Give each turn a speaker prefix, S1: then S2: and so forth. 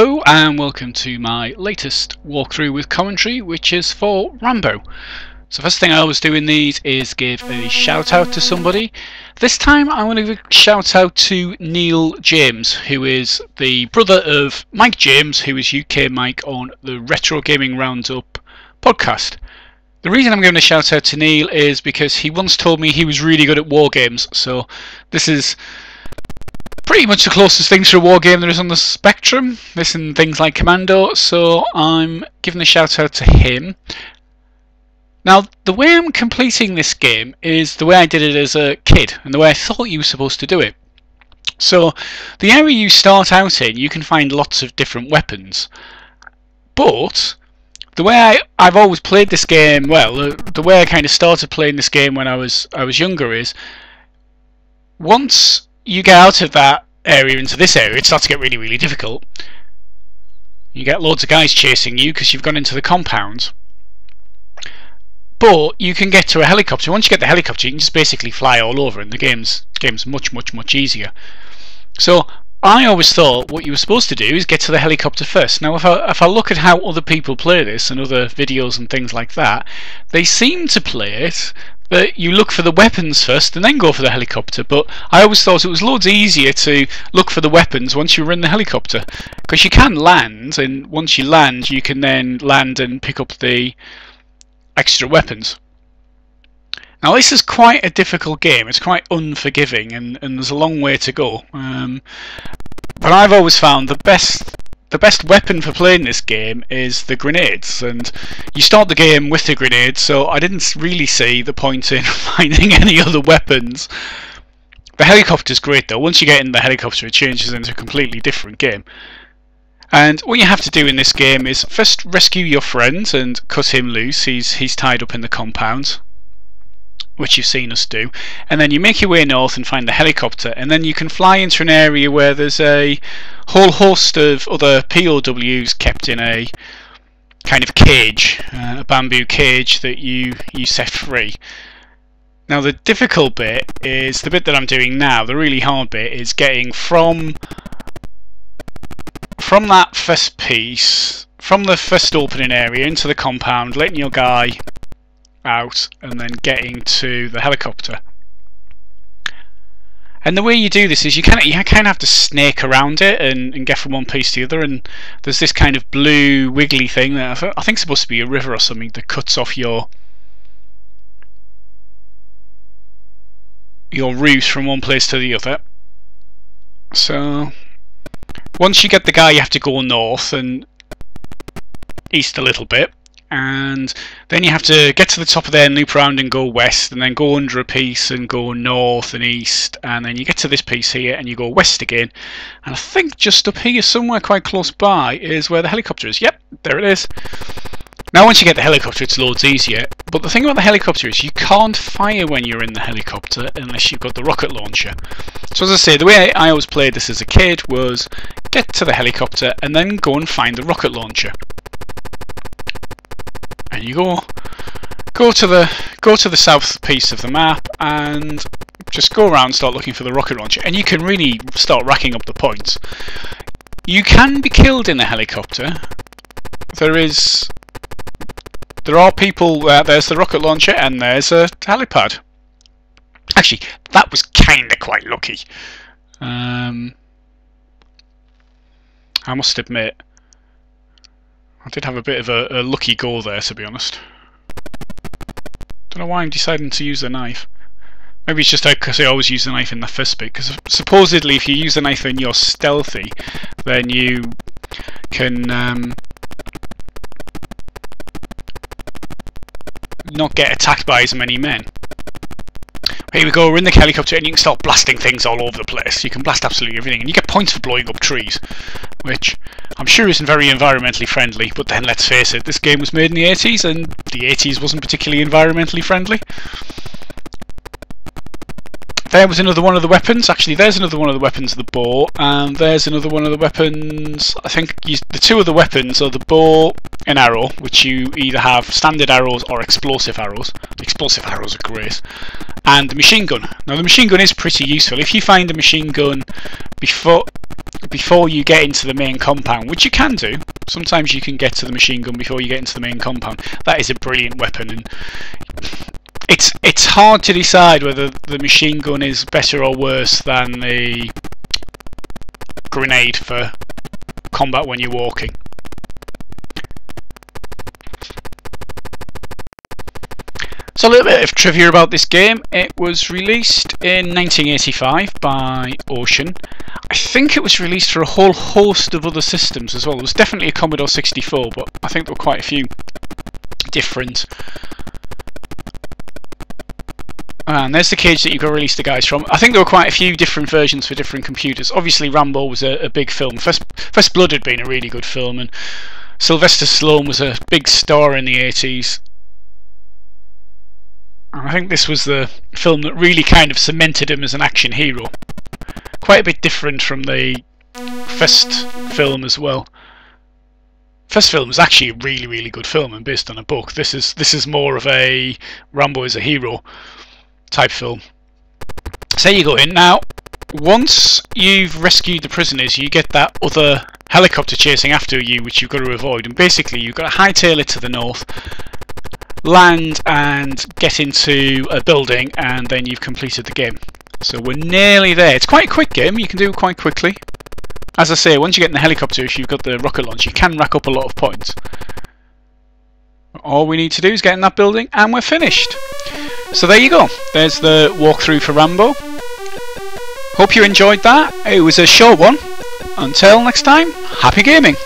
S1: Hello and welcome to my latest walkthrough with commentary, which is for Rambo. So first thing I always do in these is give a shout out to somebody. This time I want to give a shout out to Neil James, who is the brother of Mike James, who is UK Mike on the Retro Gaming Roundup podcast. The reason I'm giving a shout out to Neil is because he once told me he was really good at war games, so this is pretty much the closest thing to a war game there is on the spectrum. This and things like Commando, so I'm giving a shout out to him. Now, the way I'm completing this game is the way I did it as a kid, and the way I thought you were supposed to do it. So, the area you start out in, you can find lots of different weapons. But the way I've always played this game, well, the way I kind of started playing this game when I was younger is, once you get out of that area into this area, it starts to get really, really difficult. You get loads of guys chasing you because you've gone into the compound. But you can get to a helicopter. Once you get the helicopter, you can just basically fly all over, and the game's much, much, much easier. So I always thought what you were supposed to do is get to the helicopter first. Now, if I look at how other people play this and other videos and things like that, they seem to play it that you look for the weapons first and then go for the helicopter. But I always thought it was loads easier to look for the weapons once you were in the helicopter, because you can land, and once you land, you can then land and pick up the extra weapons. Now, this is quite a difficult game. It's quite unforgiving, and there's a long way to go. But I've always found the best weapon for playing this game is the grenades, and you start the game with the grenades, so I didn't really see the point in finding any other weapons. The helicopter's great though. Once you get in the helicopter, it changes into a completely different game. And what you have to do in this game is first rescue your friend and cut him loose. He's tied up in the compound, which you've seen us do, and then you make your way north and find the helicopter, and then you can fly into an area where there's a whole host of other POWs kept in a kind of cage, a bamboo cage that you set free. Now, the difficult bit is the bit that I'm doing now. The really hard bit is getting from that first piece, from the first opening area into the compound, letting your guy out, and then getting to the helicopter. And the way you do this is you kind of have to snake around it and get from one piece to the other, and there's this kind of blue wiggly thing that I think is supposed to be a river or something that cuts off your route from one place to the other. So once you get the guy, you have to go north and east a little bit, and then you have to get to the top of there and loop around and go west, and then go under a piece and go north and east, and then you get to this piece here and you go west again. And I think just up here somewhere quite close by is where the helicopter is. Yep, there it is. Now once you get the helicopter, it's loads easier, but the thing about the helicopter is you can't fire when you're in the helicopter unless you've got the rocket launcher. So as I say, the way I always played this as a kid was get to the helicopter and then go and find the rocket launcher. And you go to the south piece of the map and just go around and start looking for the rocket launcher, and you can really start racking up the points. You can be killed in the helicopter. There are people. There's the rocket launcher and there's a helipad. Actually, that was kinda quite lucky. I must admit, I did have a bit of a lucky go there, to be honest. Don't know why I'm deciding to use the knife. Maybe it's just because I always use the knife in the first bit, because supposedly if you use the knife and you're stealthy, then you can not get attacked by as many men. Here we go, we're in the helicopter and you can start blasting things all over the place. You can blast absolutely everything, and you get points for blowing up trees, which I'm sure isn't very environmentally friendly, but then let's face it, this game was made in the 80s and the 80s wasn't particularly environmentally friendly. There was another one of the weapons. Actually, there's another one of the weapons, the bow, and there's another one of the weapons. I think the two of the weapons are the bow and arrow, which you either have standard arrows or explosive arrows. The explosive arrows are great. And the machine gun. Now, the machine gun is pretty useful. If you find a machine gun before before you get into the main compound, which you can do. Sometimes you can get to the machine gun before you get into the main compound. That is a brilliant weapon, and it's hard to decide whether the machine gun is better or worse than the grenade for combat when you're walking. So a little bit of trivia about this game. It was released in 1985 by Ocean. I think it was released for a whole host of other systems as well. It was definitely a Commodore 64, but I think there were quite a few different. And there's the cage that you got to release the guys from. I think there were quite a few different versions for different computers. Obviously Rambo was a big film. First Blood had been a really good film, and Sylvester Stallone was a big star in the 80s. And I think this was the film that really kind of cemented him as an action hero. Quite a bit different from the first film as well. First film was actually a really, really good film and based on a book. This is more of a Rambo as a hero type film. So you go in. Now, once you've rescued the prisoners, you get that other helicopter chasing after you, which you've got to avoid. And basically, you've got to hightail it to the north, land and get into a building, and then you've completed the game. So we're nearly there. It's quite a quick game. You can do it quite quickly. As I say, once you get in the helicopter, if you've got the rocket launch, you can rack up a lot of points. All we need to do is get in that building and we're finished. So there you go. There's the walkthrough for Rambo. Hope you enjoyed that. It was a short one. Until next time, happy gaming.